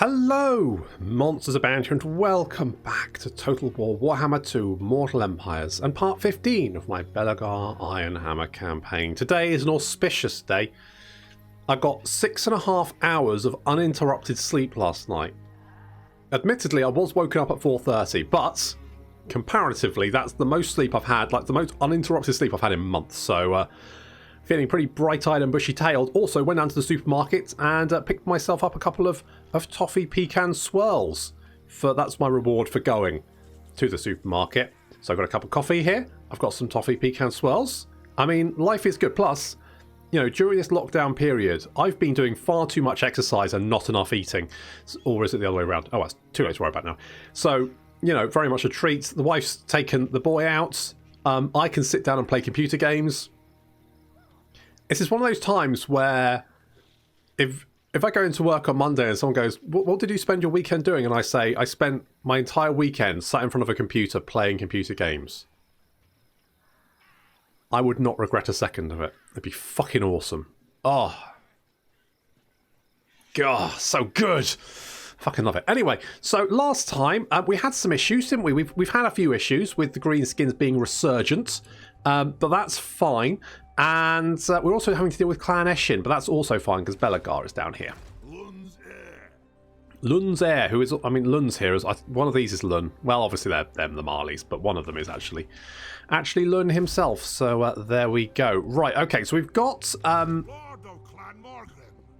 Hello, MonstersAbound here, and welcome back to Total War Warhammer 2 Mortal Empires and part 15 of my Belegar Ironhammer campaign. Today is an auspicious day. I got 6.5 hours of uninterrupted sleep last night. Admittedly, I was woken up at 4:30, but comparatively, that's the most sleep I've had, like the most uninterrupted sleep I've had in months. So, feeling pretty bright-eyed and bushy-tailed. Also went down to the supermarket and picked myself up a couple of toffee pecan swirls. That's my reward for going to the supermarket. So I've got a cup of coffee here. I've got some toffee pecan swirls. I mean, life is good. Plus, you know, during this lockdown period, I've been doing far too much exercise and not enough eating. Or is it the other way around? Oh, that's too late to worry about now. So, you know, very much a treat. The wife's taken the boy out. I can sit down and play computer games. This is one of those times where if I go into work on Monday and someone goes, what did you spend your weekend doing? And I say, I spent my entire weekend sat in front of a computer playing computer games. I would not regret a second of it. It'd be fucking awesome. Oh. God, so good. Fucking love it. Anyway, so last time we had some issues, didn't we? We've had a few issues with the greenskins being resurgent, but that's fine. And we're also having to deal with Clan Eshin, but that's also fine because Belegar is down here. Lun's heir, who is, I mean, Lun's here is, one of these is Lun. Well, obviously they're them, the Marleys, but one of them is actually Lun himself. So there we go. Right, okay, so we've got,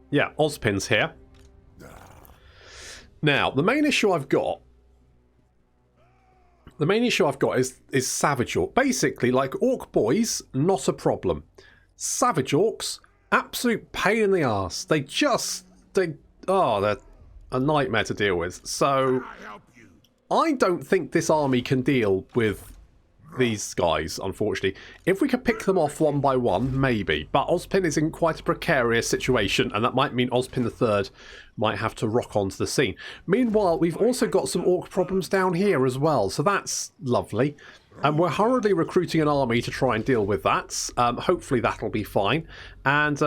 yeah, Ozpin's here. Now, the main issue I've got is Savage Orc. Basically, like Orc boys, not a problem. Savage Orcs, absolute pain in the arse. They're a nightmare to deal with. So, I don't think this army can deal with these guys, unfortunately. If we could pick them off one by one, maybe. But Ozpin is in quite a precarious situation, and that might mean Ozpin III might have to rock onto the scene. Meanwhile, we've also got some Orc problems down here as well, so that's lovely. And we're hurriedly recruiting an army to try and deal with that. Hopefully that'll be fine. And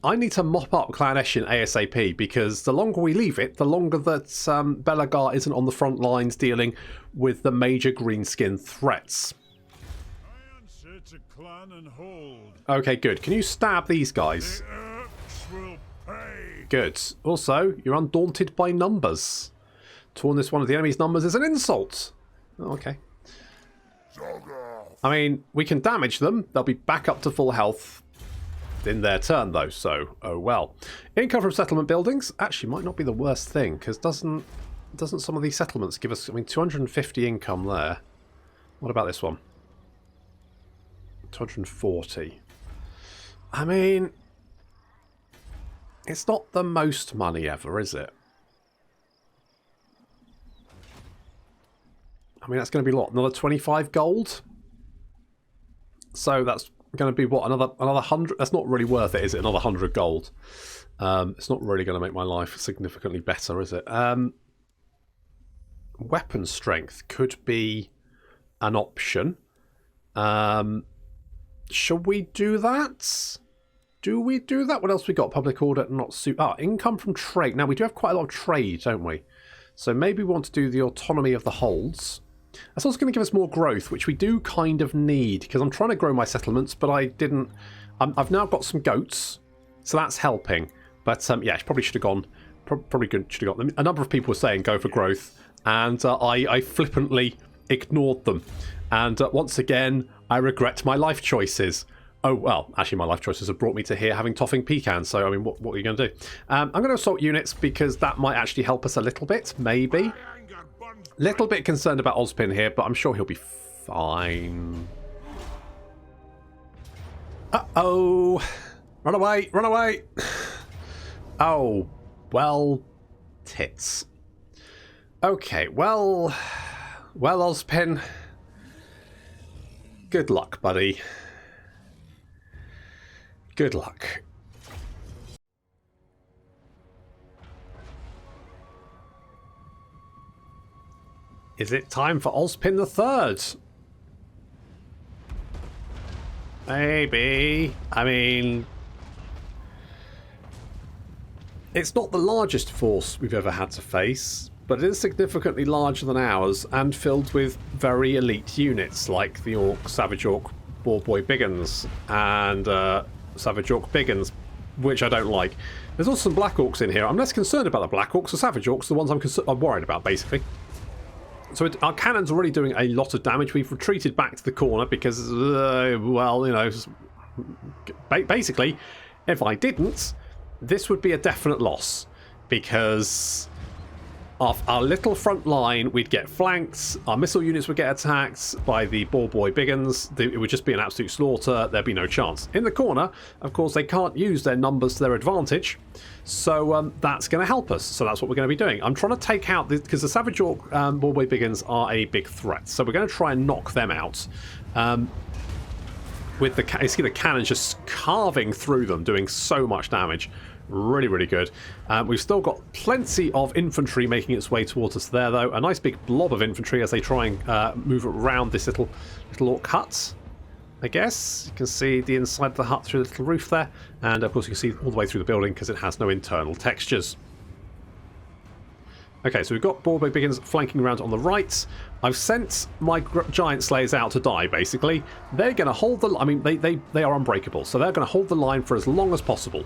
I need to mop up Clan Eshin ASAP, because the longer we leave it, the longer that Belegar isn't on the front lines dealing with the major greenskin threats. Okay, good. Can you stab these guys? Good. Also, you're undaunted by numbers. Torn one of the enemy's numbers is an insult. Oh, okay. I mean, we can damage them. They'll be back up to full health in their turn, though, so oh well. Income from settlement buildings actually might not be the worst thing, because doesn't some of these settlements give us, I mean, 250 income there. What about this one? 240. I mean, it's not the most money ever, is it? I mean, that's going to be a lot. Another 25 gold? So that's going to be what? Another 100? That's not really worth it, is it? Another 100 gold. It's not really going to make my life significantly better, is it? Weapon strength could be an option. Shall we do that? Do we do that? What else we got? Public order, not suit. Income from trade. Now, we do have quite a lot of trade, don't we? So maybe we want to do the autonomy of the holds. That's also going to give us more growth, which we do kind of need, because I'm trying to grow my settlements, but I didn't. I've now got some goats, so that's helping. But yeah, probably should have gone. Probably should have got them. A number of people were saying go for growth, and I flippantly ignored them. And once again, I regret my life choices. Oh, well, actually my life choices have brought me to here having toffing pecans, so I mean, what are you going to do? I'm going to assault units because that might actually help us a little bit, maybe. Little bit concerned about Ozpin here, but I'm sure he'll be fine. Uh-oh. Run away, run away. Oh, well, tits. Okay, well, Ozpin. Good luck, buddy. Good luck. Is it time for Ozpin III? Maybe. I mean, It's not the largest force we've ever had to face, but it is significantly larger than ours and filled with very elite units like the Orc, Savage Orc, Boarboy Biggins, and Savage Orc Biggins, which I don't like. There's also some Black Orcs in here. I'm less concerned about the Black Orcs. The Savage Orcs are the ones I'm worried about, basically. So our cannon's already doing a lot of damage. We've retreated back to the corner because, well, you know, basically, if I didn't, this would be a definite loss, because off our little front line we'd get flanked, our missile units would get attacked by the Boarboy Biggins, it would just be an absolute slaughter, there'd be no chance. In the corner, of course, they can't use their numbers to their advantage, so that's going to help us, so that's what we're going to be doing. I'm trying to take out, because the Savage Orc Boarboy Biggins are a big threat, so we're going to try and knock them out. With you see the cannons just carving through them, doing so much damage. Really, really good. We've still got plenty of infantry making its way towards us there, though. A nice big blob of infantry as they try and move around this little orc hut, I guess. You can see the inside of the hut through the little roof there. And, of course, you can see all the way through the building because it has no internal textures. Okay, so we've got Boarboy Biggins flanking around on the right. I've sent my Giant Slayers out to die, basically. They're going to hold the... I mean, they are unbreakable, so they're going to hold the line for as long as possible.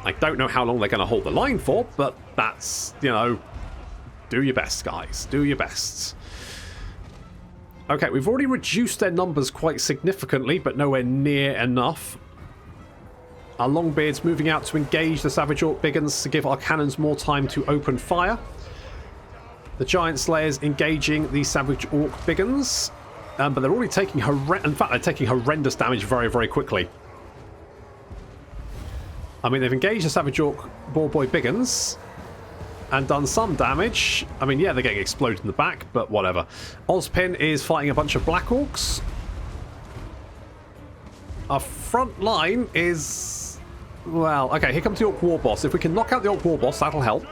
I don't know how long they're going to hold the line for, but that's, you know, do your best, guys. Do your best. Okay, we've already reduced their numbers quite significantly, but nowhere near enough. Our Longbeards moving out to engage the Savage Orc Biggins to give our cannons more time to open fire. The Giant Slayers engaging the Savage Orc Biggins, but they're already taking they're taking horrendous damage very, very quickly. I mean, they've engaged the Savage Orc Boarboy Biggins and done some damage. I mean, yeah, they're getting exploded in the back, but whatever. Ozpin is fighting a bunch of Black Orcs. Our front line is... well, okay, here comes the Orc War Boss. If we can knock out the Orc War Boss, that'll help.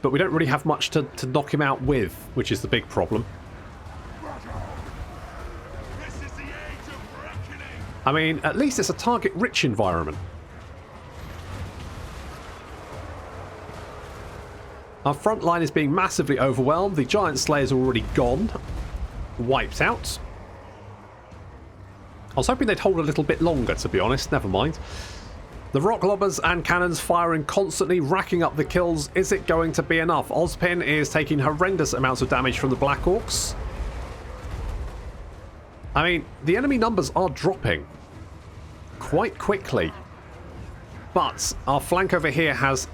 But we don't really have much to knock him out with, which is the big problem. I mean, at least it's a target-rich environment. Our front line is being massively overwhelmed. The Giant Slayers are already gone. Wiped out. I was hoping they'd hold a little bit longer, to be honest. Never mind. The rock lobbers and cannons firing constantly, racking up the kills. Is it going to be enough? Ozpin is taking horrendous amounts of damage from the Black Orcs. I mean, the enemy numbers are dropping quite quickly. But our flank over here has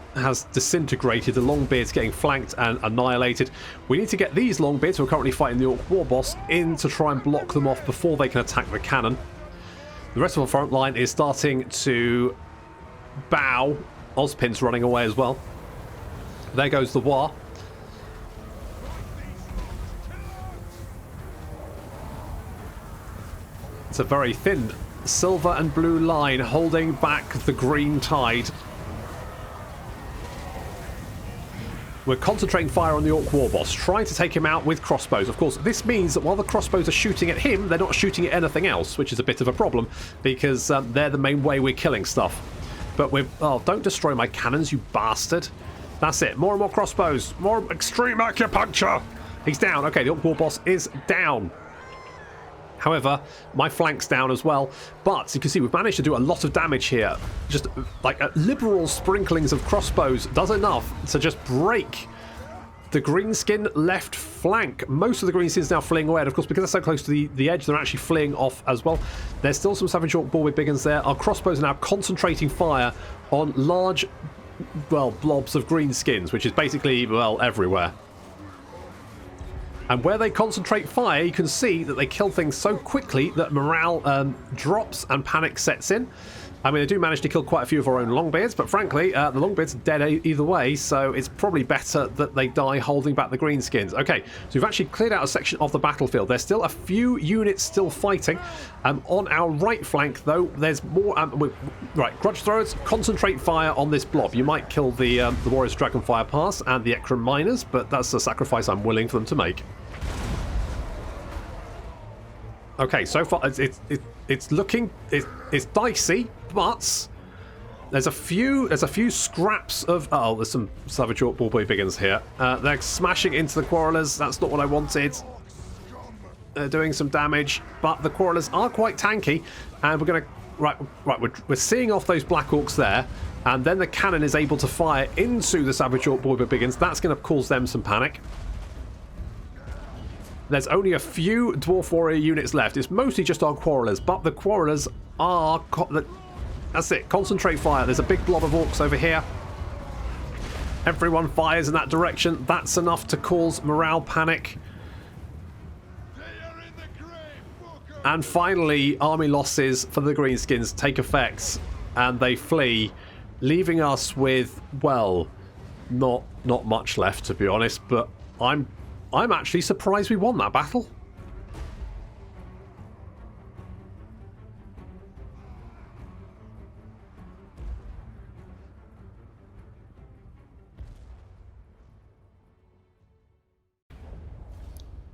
disintegrated. The Longbeards getting flanked and annihilated. We need to get these Longbeards, who are currently fighting the Orc War Boss, in to try and block them off before they can attack the cannon. The rest of our front line is starting to bow. Ozpin's running away as well. There goes the War. It's a very thin silver and blue line holding back the green tide. We're concentrating fire on the Orc War Boss, trying to take him out with crossbows. Of course, this means that while the crossbows are shooting at him, they're not shooting at anything else, which is a bit of a problem, because they're the main way we're killing stuff. But we're... oh, don't destroy my cannons, you bastard. That's it. More and more crossbows. More extreme acupuncture. He's down. Okay, the Orc War Boss is down. However, my flank's down as well. But you can see we've managed to do a lot of damage here. Just like liberal sprinklings of crossbows does enough to just break the greenskin left flank. Most of the greenskins now fleeing away. And of course, because they're so close to the edge, they're actually fleeing off as well. There's still some Savage Orc Boarboy Biggins there. Our crossbows are now concentrating fire on large, well, blobs of greenskins, which is basically, well, everywhere. And where they concentrate fire, you can see that they kill things so quickly that morale drops and panic sets in. I mean, they do manage to kill quite a few of our own Longbeards, but frankly, the Longbeards are dead either way, so it's probably better that they die holding back the greenskins. Okay, so we've actually cleared out a section of the battlefield. There's still a few units still fighting. On our right flank, though, there's more... right, Grudge Throwers, concentrate fire on this blob. You might kill the Warriors Dragonfire Pass and the Ekron Miners, but that's a sacrifice I'm willing for them to make. Okay, so far it's looking it's dicey, but There's a few scraps of... Oh, there's some Savage Orc Bullboy Biggins here. They're smashing into the Quarrelers. That's not what I wanted. They're doing some damage, but the Quarrelers are quite tanky, and we're going to... Right, we're seeing off those Black Orcs there, and then the cannon is able to fire into the Savage Orc Bullboy Biggins. That's going to cause them some panic. There's only a few Dwarf Warrior units left. It's mostly just our Quarrelers, but the Quarrelers are... That's it. Concentrate fire. There's a big blob of orcs over here. Everyone fires in that direction. That's enough to cause morale panic. And finally, army losses for the Greenskins take effect, and they flee, leaving us with, well, not much left, to be honest. But I'm actually surprised we won that battle.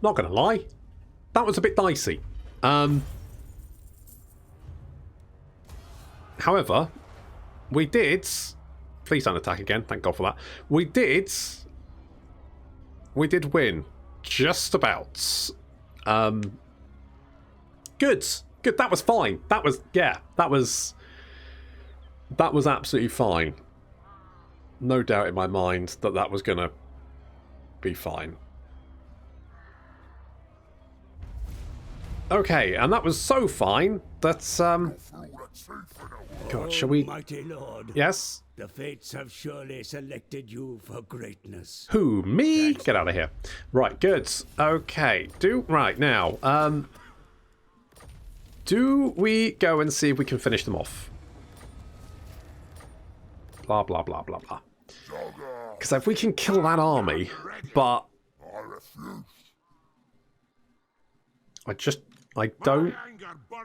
Not gonna lie, that was a bit dicey. However, we did... Please don't attack again, thank God for that. We did win. Just about. Good. Good, that was fine. That was... Yeah, that was absolutely fine. No doubt in my mind that that was gonna be fine. Okay, and that was so fine that, God, shall we... Mighty Lord, yes? the fates have surely selected you for greatness. Who, me? Get out of here. Right, good. Okay, right, now, do we go and see if we can finish them off? Blah, blah, blah, blah, blah. Because if we can kill that army, but... I don't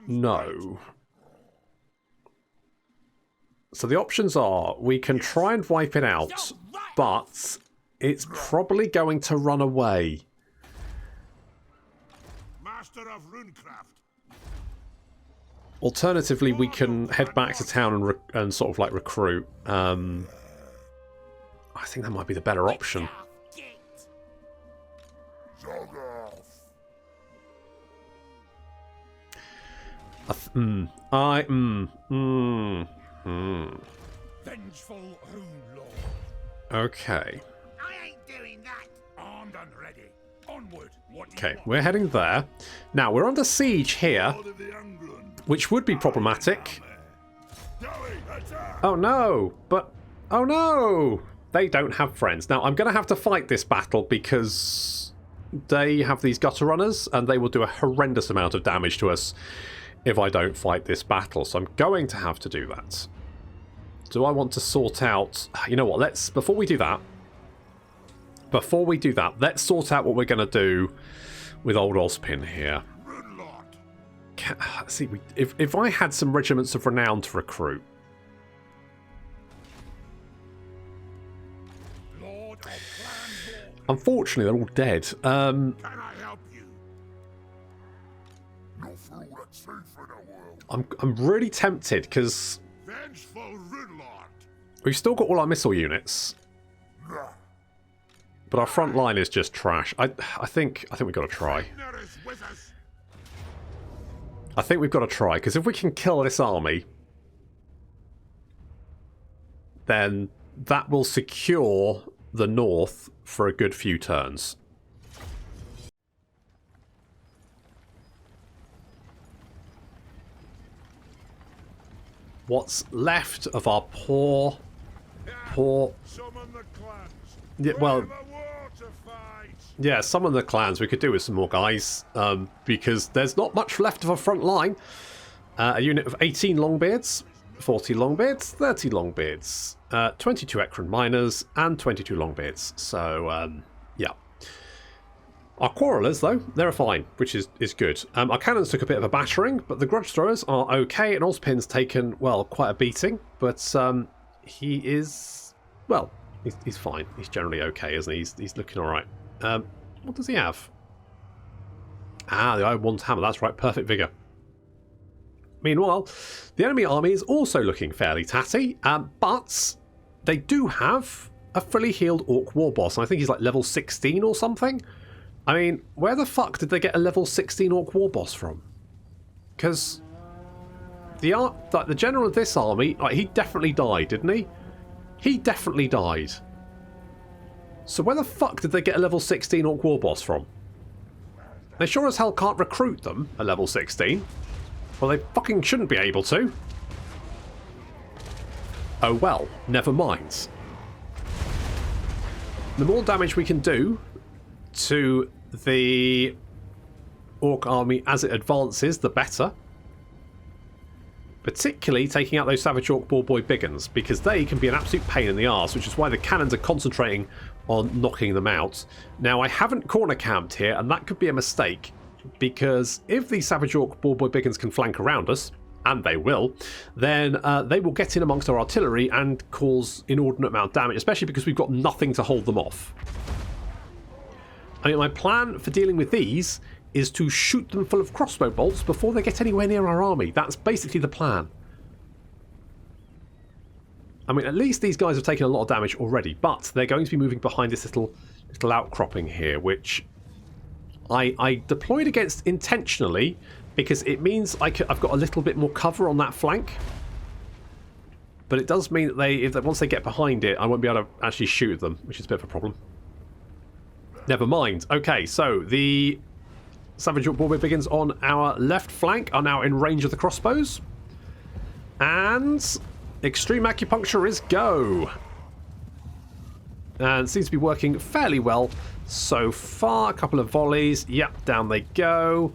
know. So the options are, we can try and wipe it out, but it's probably going to run away. Master of Runecraft. Alternatively, we can head back to town and sort of like recruit. I think that might be the better option. Vengeful Rune Lord. Okay. I ain't doing that. Armed and ready. Onward. Okay, we're heading there. Now, we're under siege here, which would be problematic. Oh no, but... Oh no! They don't have friends. Now, I'm going to have to fight this battle because they have these gutter runners, and they will do a horrendous amount of damage to us if I don't fight this battle. So I'm going to have to do that. Do I want to sort out... You know what, let's... Before we do that, let's sort out what we're going to do with old Ozpin here. See, if I had some regiments of renown to recruit... Unfortunately, they're all dead. Can I help you? I'm really tempted because Vengeful Rune Lord. we've still got all our missile units, but our front line is just trash. I think we've got to try. I think we've got to try, because if we can kill this army, then that will secure the north for a good few turns. What's left of our poor... Summon the clans. Yeah, well... We have a war to fight. Yeah, summon the clans. We could do with some more guys, because there's not much left of a front line. A unit of 18 Longbeards, 40 Longbeards, 30 Longbeards, 22 Angrund miners, and 22 Longbeards. So, yeah. Our Quarrelers, though, they're fine, which is good. Our cannons took a bit of a battering, but the Grudge Throwers are okay, and Ozpin's taken, well, quite a beating, but he is, well, he's fine. He's generally okay, isn't he? He's looking alright. What does he have? Ah, the Iron Hammer, that's right, perfect vigour. Meanwhile, the enemy army is also looking fairly tatty, but they do have a fully healed Orc war boss, and I think he's like level 16 or something. I mean, where the fuck did they get a level 16 Orc war boss from? Because the general of this army, like, he definitely died, didn't he? He definitely died. So where the fuck did they get a level 16 Orc war boss from? They sure as hell can't recruit them at level 16. Well, they fucking shouldn't be able to. Oh well, never mind. The more damage we can do to the Orc army as it advances, the better. Particularly taking out those Savage Orc Ball Boy Biggins, because they can be an absolute pain in the arse, which is why the cannons are concentrating on knocking them out. Now, I haven't corner camped here, and that could be a mistake, because if the Savage Orc Ball Boy Biggins can flank around us, and they will, then they will get in amongst our artillery and cause inordinate amount of damage, especially because we've got nothing to hold them off. I mean, my plan for dealing with these is to shoot them full of crossbow bolts before they get anywhere near our army. That's basically the plan. I mean, at least these guys have taken a lot of damage already, but they're going to be moving behind this little outcropping here, which I deployed against intentionally, because it means I've got a little bit more cover on that flank. But it does mean that once they get behind it, I won't be able to actually shoot them, which is a bit of a problem. Never mind. Okay, so the Savage Orc Ballboy Biggins on our left flank are now in range of the crossbows. And Extreme Acupuncture is go. And it seems to be working fairly well so far. A couple of volleys. Yep, down they go.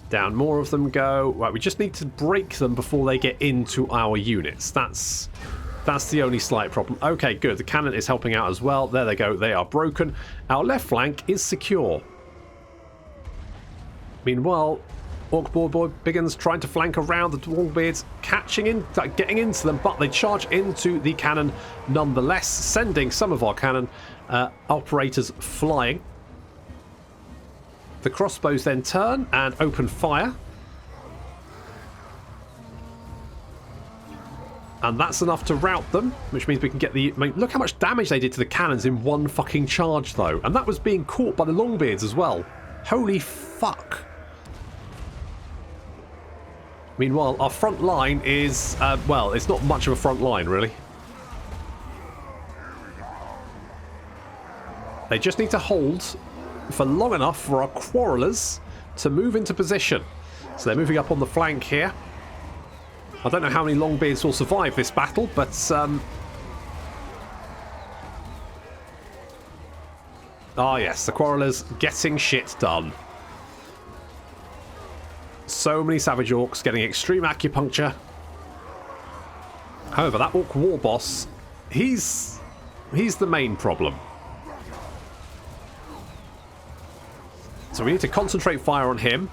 Down more of them go. Right, we just need to break them before they get into our units. That's the only slight problem. Okay, good. The cannon is helping out as well. There they go. They are broken. Our left flank is secure. Meanwhile, Orc Ballboy Biggins trying to flank around the Dwarfbeards, getting into them, but they charge into the cannon nonetheless, sending some of our cannon operators flying. The crossbows then turn and open fire. And that's enough to rout them, which means we can get the... I mean, look how much damage they did to the cannons in one fucking charge, though. And that was being caught by the Longbeards as well. Holy fuck. Meanwhile, our front line is... well, it's not much of a front line, really. They just need to hold for long enough for our quarrelers to move into position. So they're moving up on the flank here. I don't know how many Longbeards will survive this battle, but yes, the quarrelers getting shit done. So many Savage Orcs getting extreme acupuncture. However, that Orc war boss, he's the main problem. So we need to concentrate fire on him.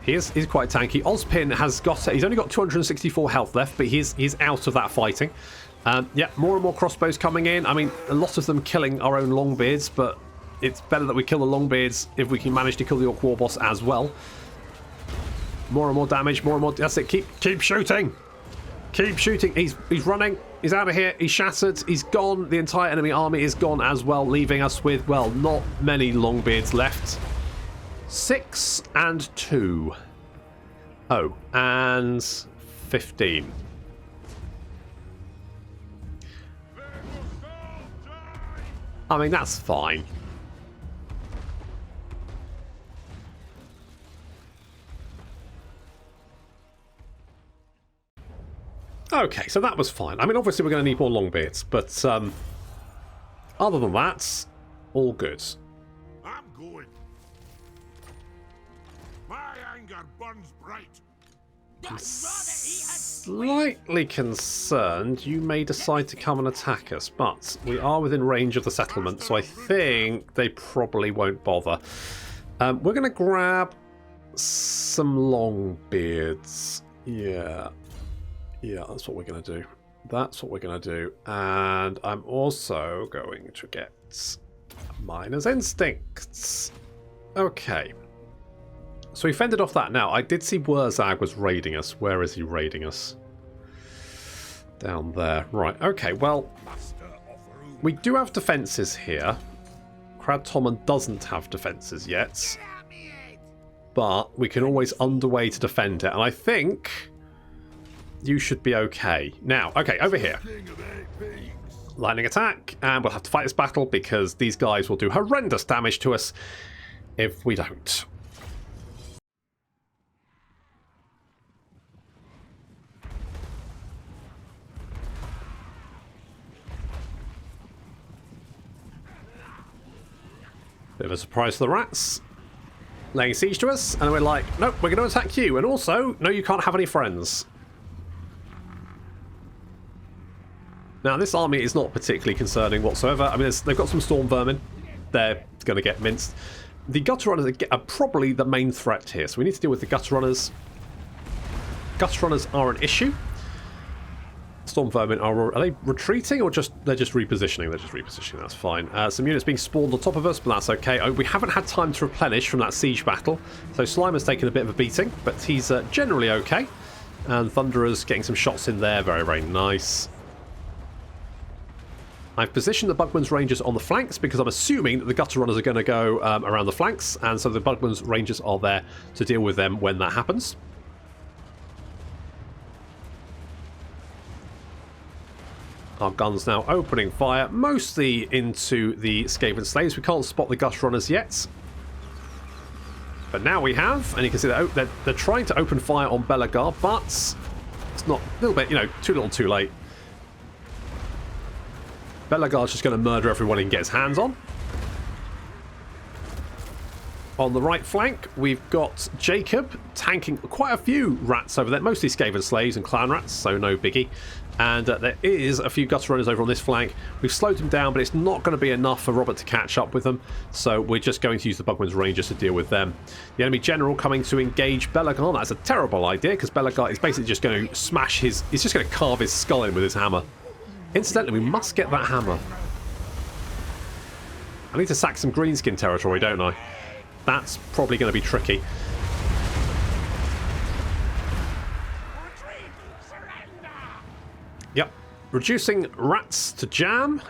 He's quite tanky. Ozpin has he's only got 264 health left, but he's out of that fighting. Yeah, more and more crossbows coming in. I mean, a lot of them killing our own Longbeards, but it's better that we kill the Longbeards if we can manage to kill the Orc war boss as well. More and more damage, more and more. That's it. Keep shooting. Keep shooting. He's running. He's out of here. He's shattered. He's gone. The entire enemy army is gone as well, leaving us with, well, not many Longbeards left. 6 and 2. Oh, and 15. I mean, that's fine. Okay, so that was fine. I mean, obviously we're going to need more Longbeards, but other than that, all good. I'm going. My anger burns bright. I'm slightly concerned you may decide to come and attack us, but we are within range of the settlement, so I think they probably won't bother. We're going to grab some Longbeards. Yeah, that's what we're going to do. That's what we're going to do. And I'm also going to get Miner's Instincts. Okay. So we fended off that. Now, I did see Wurzag was raiding us. Where is he raiding us? Down there. Right, okay, well, we do have defences here. Crad Tommen doesn't have defences yet. But we can always underway to defend it. And I think you should be okay. Now, okay, over here. Lightning attack. And we'll have to fight this battle because these guys will do horrendous damage to us if we don't. Bit of a surprise to the rats. Laying siege to us, and we're like, nope, we're going to attack you. And also, no, you can't have any friends. Now, this army is not particularly concerning whatsoever. I mean, they've got some storm vermin. They're going to get minced. The gutter runners are probably the main threat here, so we need to deal with the gutter runners. Gutter runners are an issue. Storm vermin are they retreating or they're just repositioning? They're just repositioning, that's fine. Some units being spawned on top of us, but that's okay. Oh, we haven't had time to replenish from that siege battle, so Slimer's taken a bit of a beating, but he's generally okay. And Thunderer's getting some shots in there, very, very nice. I've positioned the Bugman's Rangers on the flanks because I'm assuming that the Gutter Runners are going to go around the flanks, and so the Bugman's Rangers are there to deal with them when that happens. Our guns now opening fire, mostly into the Skaven Slaves. We can't spot the Gutter Runners yet. But now we have, and you can see that they're trying to open fire on Belegar, but it's not, a little bit, you know, too little too late. Belegar's just going to murder everyone he can get his hands on. On the right flank, we've got Jacob tanking quite a few rats over there, mostly Skaven Slaves and Clan Rats, so no biggie. And there is a few Gutter Runners over on this flank. We've slowed them down, but it's not going to be enough for Robert to catch up with them, so we're just going to use the Bugman's Rangers to deal with them. The enemy general coming to engage Belegar. That's a terrible idea, because Belegar is basically just going to smash his... He's just going to carve his skull in with his hammer. Incidentally, we must get that hammer. I need to sack some greenskin territory, don't I? That's probably going to be tricky. Yep. Reducing rats to jam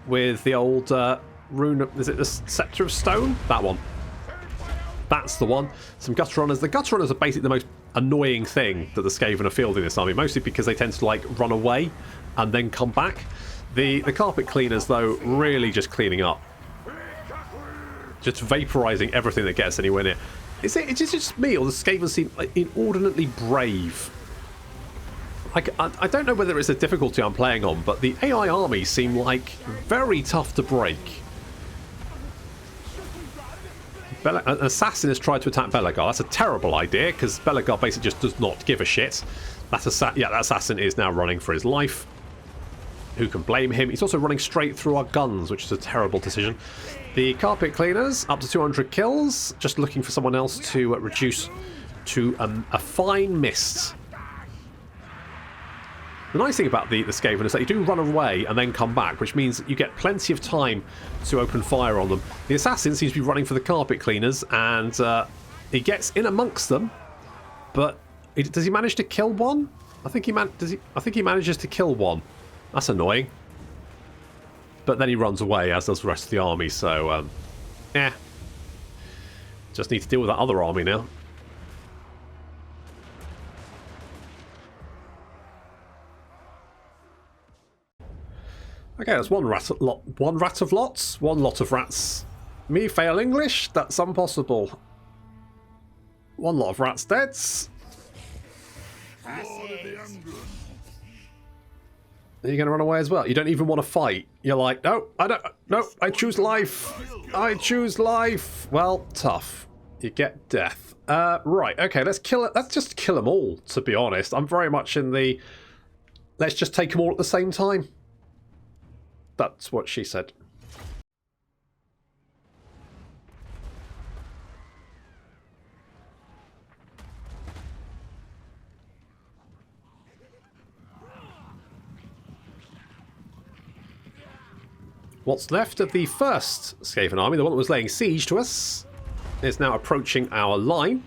with the old rune... Is it the Scepter of Stone? That one. That's the one. Some Gutter Runners. The Gutter Runners are basically the most annoying thing that the Skaven are fielding in this army, mostly because they tend to, like, run away and then come back. The Carpet Cleaners, though, really just cleaning up. Just vaporising everything that gets anywhere near. Is it just me, or the Skaven seem inordinately brave? Like, I don't know whether it's a difficulty I'm playing on, but the AI armies seem like very tough to break. An assassin has tried to attack Belegar. That's a terrible idea, because Belegar basically just does not give a shit. That assassin is now running for his life. Who can blame him? He's also running straight through our guns, which is a terrible decision. The Carpet Cleaners, up to 200 kills. Just looking for someone else to reduce to a fine mist. The nice thing about the Skaven is that you do run away and then come back, which means you get plenty of time to open fire on them. The assassin seems to be running for the Carpet Cleaners, and he gets in amongst them, but does he manage to kill one? I think he manages to kill one. That's annoying. But then he runs away, as does the rest of the army, so just need to deal with that other army now. Okay, that's one rat of lots. One lot of rats. Me fail English? That's impossible. One lot of rats dead. Are you going to run away as well? You don't even want to fight. You're like, no, I don't. No, I choose life. I choose life. Well, tough. You get death. Right. Okay. Let's kill it. Let's just kill them all. To be honest, I'm very much in the. Let's just take them all at the same time. That's what she said. What's left of the first Skaven army, the one that was laying siege to us, is now approaching our line.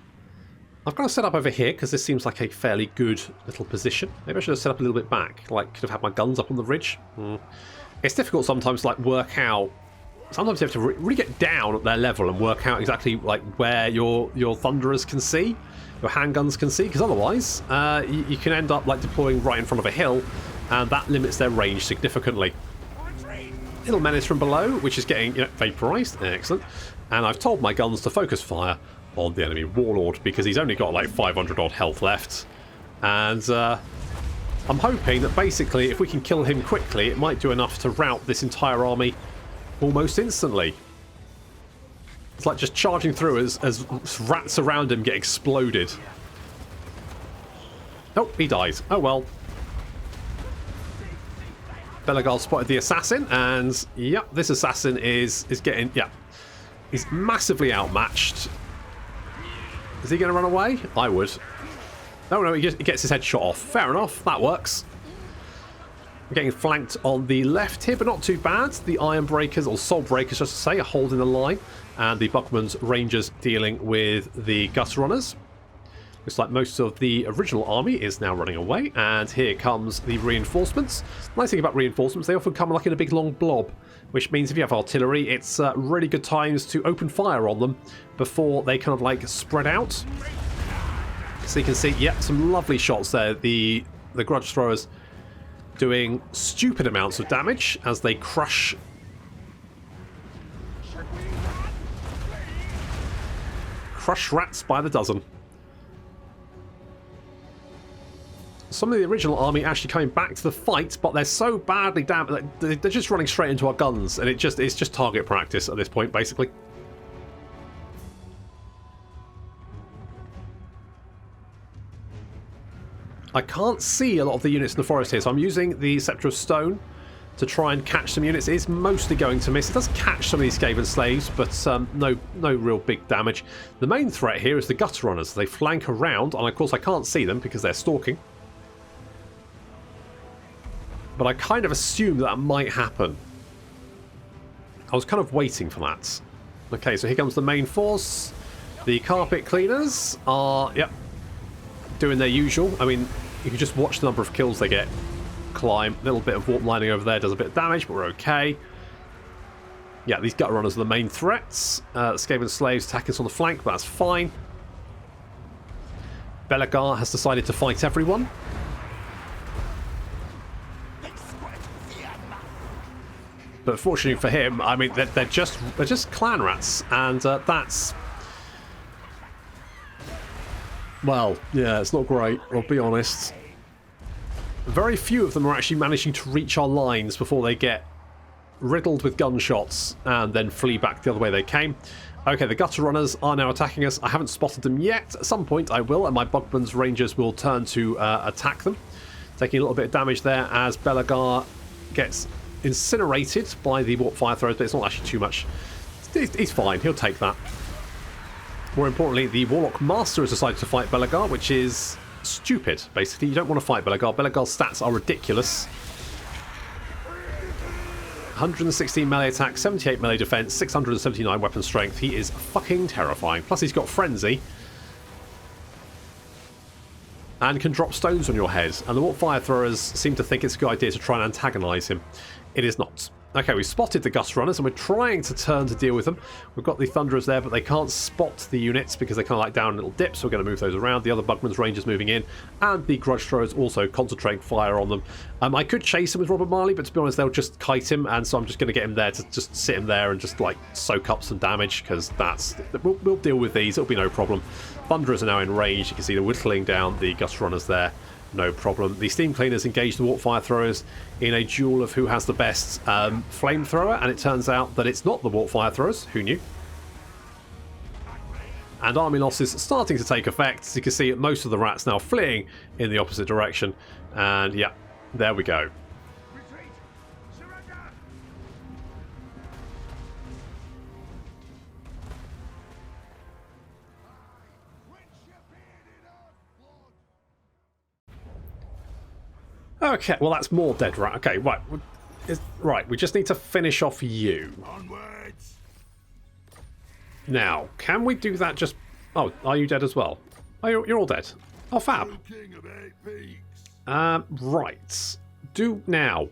I've got to set up over here because this seems like a fairly good little position. Maybe I should have set up a little bit back. Like, could have had my guns up on the ridge. It's difficult sometimes to like work out. Sometimes you have to really get down at their level and work out exactly like where your thunderers can see, your handguns can see, because otherwise you can end up like deploying right in front of a hill, and that limits their range significantly. Little menace from below, which is getting vaporized. Excellent. And I've told my guns to focus fire on the enemy warlord because he's only got like 500 odd health left, and I'm hoping that basically if we can kill him quickly, it might do enough to rout this entire army almost instantly. It's like just charging through as rats around him get exploded. Oh, he dies. Oh well. Belegar spotted the assassin, and yep, this assassin is getting, he's massively outmatched. Is he going to run away? I would. No, he gets his head shot off. Fair enough, that works. We're getting flanked on the left here, but not too bad. The Iron Breakers, or Soul Breakers, just to say, are holding the line, and the Buckman's Rangers dealing with the Gutter Runners. Looks like most of the original army is now running away, and here comes the reinforcements. The nice thing about reinforcements, they often come like in a big long blob, which means if you have artillery, it's really good times to open fire on them before they kind of like spread out. So you can see, some lovely shots there. The grudge throwers doing stupid amounts of damage as they crush rats by the dozen. Some of the original army actually coming back to the fight, but they're so badly damaged. They're just running straight into our guns, and it's just target practice at this point, basically. I can't see a lot of the units in the forest here, so I'm using the Scepter of Stone to try and catch some units. It is mostly going to miss. It does catch some of these Skaven slaves, but no real big damage. The main threat here is the Gutter Runners. They flank around, and of course I can't see them because they're stalking. But I kind of assumed that might happen. I was kind of waiting for that. Okay, so here comes the main force. The carpet cleaners are, doing their usual. I mean, you can just watch the number of kills they get climb. A little bit of warp lining over there does a bit of damage, but we're okay. Yeah, these Gutter Runners are the main threats. Skaven slaves attacking us on the flank, but that's fine. Belegar has decided to fight everyone. But fortunately for him, I mean, they're just clan rats, and that's, well, yeah, it's not great. I'll be honest. Very few of them are actually managing to reach our lines before they get riddled with gunshots and then flee back the other way they came. Okay, the Gutter Runners are now attacking us. I haven't spotted them yet. At some point I will, and my Buckman's Rangers will turn to attack them. Taking a little bit of damage there as Belegar gets incinerated by the warp fire throws, but it's not actually too much. He's fine, he'll take that. More importantly, the Warlock Master has decided to fight Belegar, which is stupid, basically. You don't want to fight Belegar. Belegar's stats are ridiculous. 116 melee attack, 78 melee defense, 679 weapon strength. He is fucking terrifying. Plus he's got frenzy. And can drop stones on your head. And the warp fire throwers seem to think it's a good idea to try and antagonise him. It is not. Okay, we've spotted the Gutter Runners and we're trying to turn to deal with them. We've got the Thunderers there, but they can't spot the units because they're kind of like down little dips, so we're going to move those around. The other Buckman's Rangers moving in, and the Grudge Throwers also concentrating fire on them. I could chase him with Robert Marley, but to be honest, they'll just kite him, and so I'm just going to get him there to just sit him there and just like soak up some damage, because we'll deal with these, it'll be no problem. Thunderers are now in range. You can see they're whittling down the Gutter Runners there. No problem. The Steam Cleaners engage the Warp Fire Throwers in a duel of who has the best flamethrower, and it turns out that it's not the Warp Fire Throwers. Who knew? And army losses starting to take effect. As you can see, most of the rats now fleeing in the opposite direction. And yeah, there we go. Okay, well that's more dead rat. Okay, right. Right, we just need to finish off you. Onwards. Now, can we do that just... Oh, are you dead as well? Oh, you're all dead. Oh, fab. King of 8 peaks. Right. Now.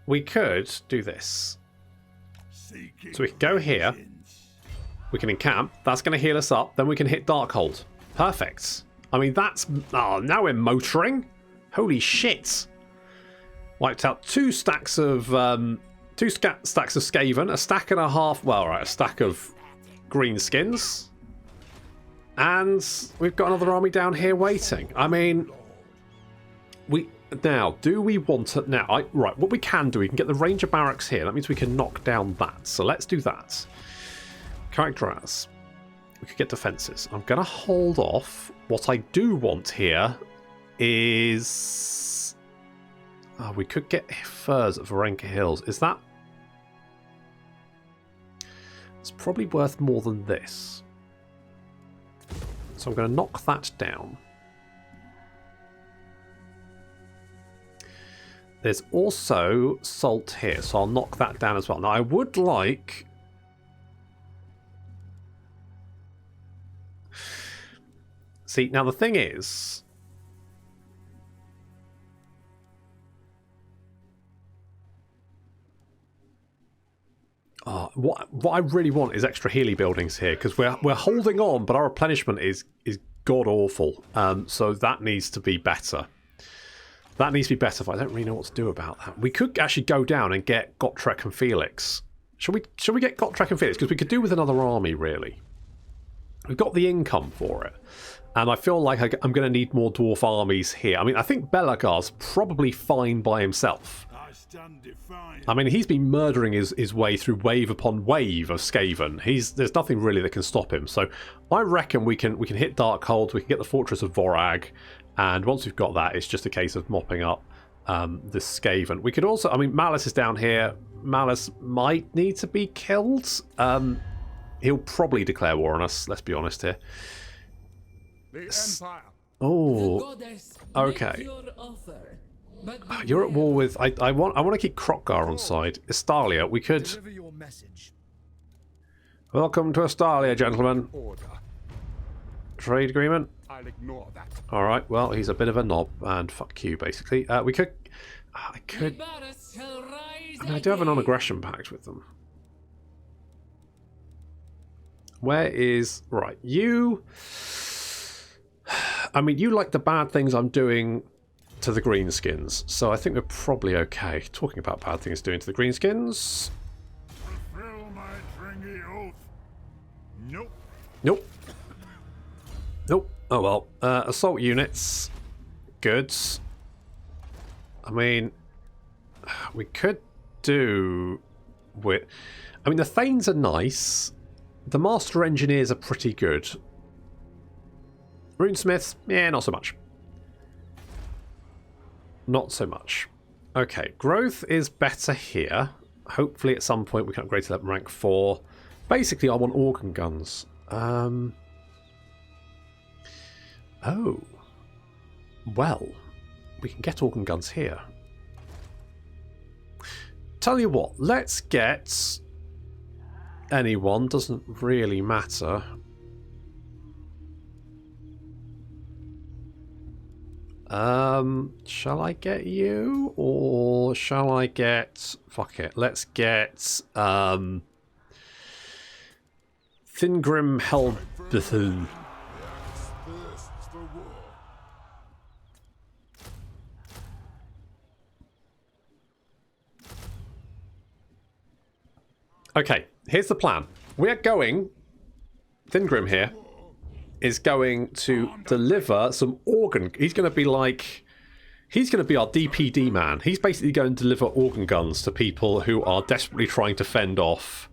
We could do this. Seeking So we can go here. vengeance. We can encamp. That's going to heal us up. Then we can hit Darkhold. Perfect. I mean, that's... Oh, now we're motoring. Holy shit. Wiped out 2 stacks of... stacks of Skaven. A stack and a half... Well, right, a stack of green skins. And we've got another army down here waiting. I mean... Now, do we want it now? Right, what we can do, we can get the Ranger Barracks here. That means we can knock down that. So let's do that. Character as. We could get defenses. I'm going to hold off. What I do want here is... Oh, we could get furs at Varenka Hills. Is that... It's probably worth more than this. So I'm going to knock that down. There's also salt here, so I'll knock that down as well. Now, I would like... See, now the thing is... What I really want is extra Healy buildings here, because we're holding on, but our replenishment is god-awful. So that needs to be better. That needs to be better, but I don't really know what to do about that. We could actually go down and get Gotrek and Felix. Should we get Gotrek and Felix? Because we could do with another army, really. We've got the income for it. And I feel like I'm going to need more dwarf armies here. I mean, I think Belegar's probably fine by himself. I stand defiant. I mean, he's been murdering his way through wave upon wave of Skaven. There's nothing really that can stop him. So I reckon we can hit Darkhold, we can get the Fortress of Vorag, and once we've got that, it's just a case of mopping up this Skaven. We could also, I mean, Malice is down here. Malice might need to be killed. He'll probably declare war on us, let's be honest here. The Empire. Oh, okay. You're at war with... I want to keep Krokgar on side. Estalia, we could... Deliver your message. Welcome to Estalia, gentlemen. Order. Trade agreement. I'll ignore that. Alright, well, he's a bit of a knob, and fuck you, basically. We could... I could... I mean, I do have a non-aggression pact with them. Where is... Right, you... I mean, you like the bad things I'm doing to the greenskins, so I think we're probably okay. Talking about bad things doing to the greenskins. Fulfill my dringy oath. Nope. Nope. Nope. Oh well. Assault units. Good. I mean, we could do with... I mean, the Thanes are nice. The Master Engineers are pretty good. Runesmiths, yeah, not so much. Not so much. Okay, growth is better here. Hopefully at some point we can upgrade to rank 4. Basically, I want organ guns. Oh. Well, we can get organ guns here. Tell you what, let's get anyone, doesn't really matter. Shall I get you? Or shall I get... Fuck it. Let's get... Thingrim Helbethul. Okay, here's the plan. We're going... Thingrim here is going to deliver some organ... He's going to be like... He's going to be our DPD man. He's basically going to deliver organ guns to people who are desperately trying to fend off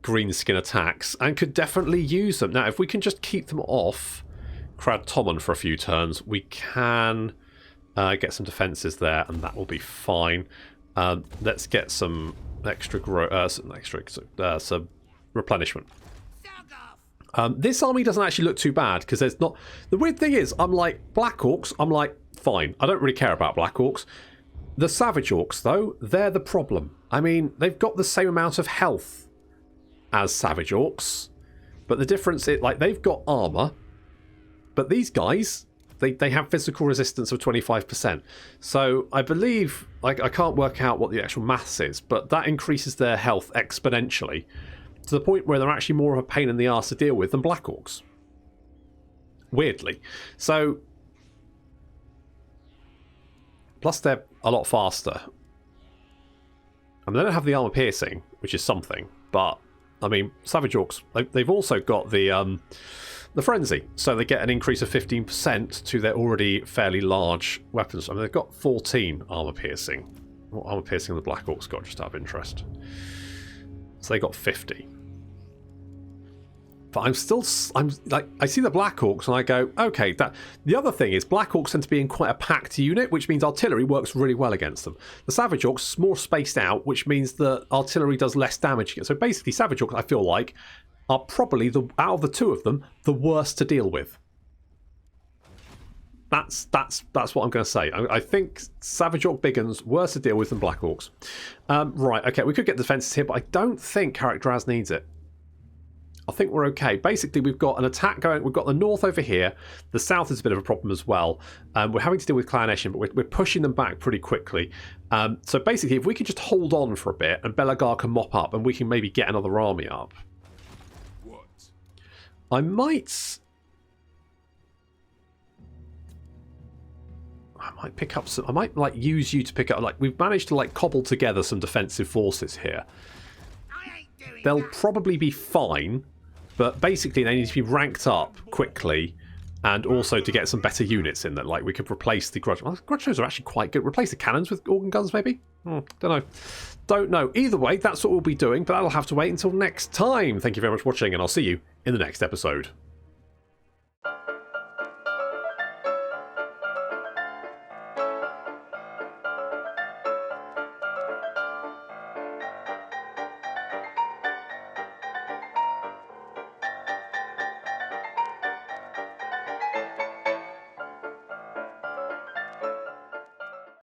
greenskin attacks and could definitely use them. Now, if we can just keep them off Crad Tommen for a few turns, we can get some defences there, and that will be fine. Let's get some extra some replenishment. This army doesn't actually look too bad because there's not... The weird thing is, I'm like, Black Orcs, I'm like, fine. I don't really care about Black Orcs. The Savage Orcs, though, they're the problem. I mean, they've got the same amount of health as Savage Orcs, but the difference is, like, they've got armour, But these guys, they have physical resistance of 25%. So I believe, I can't work out what the actual maths is, but that increases their health exponentially to the point where they're actually more of a pain in the arse to deal with than Black Orcs. Weirdly. So, plus they're a lot faster. I mean, they don't have the armor piercing, which is something, but I mean, Savage Orcs, they've also got the Frenzy, so they get an increase of 15% to their already fairly large weapons. I mean, they've got 14 armor piercing. What armor piercing the Black Orcs got, just out of interest? So they got 50. But I'm like, I see the Black Orcs and I go, okay, that. The other thing is Black Orcs tend to be in quite a packed unit, which means artillery works really well against them. The Savage Orcs more spaced out, which means that artillery does less damage. So basically, Savage Orcs, I feel like, are probably, out of the two of them, the worst to deal with. That's what I'm going to say. I think Savage Orc Big Guns worse to deal with than Black Orcs. Right, okay, we could get defenses here, but I don't think Karak needs it. I think we're okay. Basically, we've got an attack going. We've got the north over here. The south is a bit of a problem as well. We're having to deal with Clan Eshin, but we're pushing them back pretty quickly. So basically, if we could just hold on for a bit and Belegar can mop up and we can maybe get another army up. What? I might pick up some. I might like use you to pick up. Like, we've managed to like cobble together some defensive forces here. They'll probably be fine, but basically they need to be ranked up quickly, and also to get some better units in that. Like, we could replace the grudge. Well, grudge are actually quite good. Replace the cannons with organ guns, maybe. Don't know. Either way, that's what we'll be doing, but that'll have to wait until next time. Thank you very much for watching, and I'll see you in the next episode.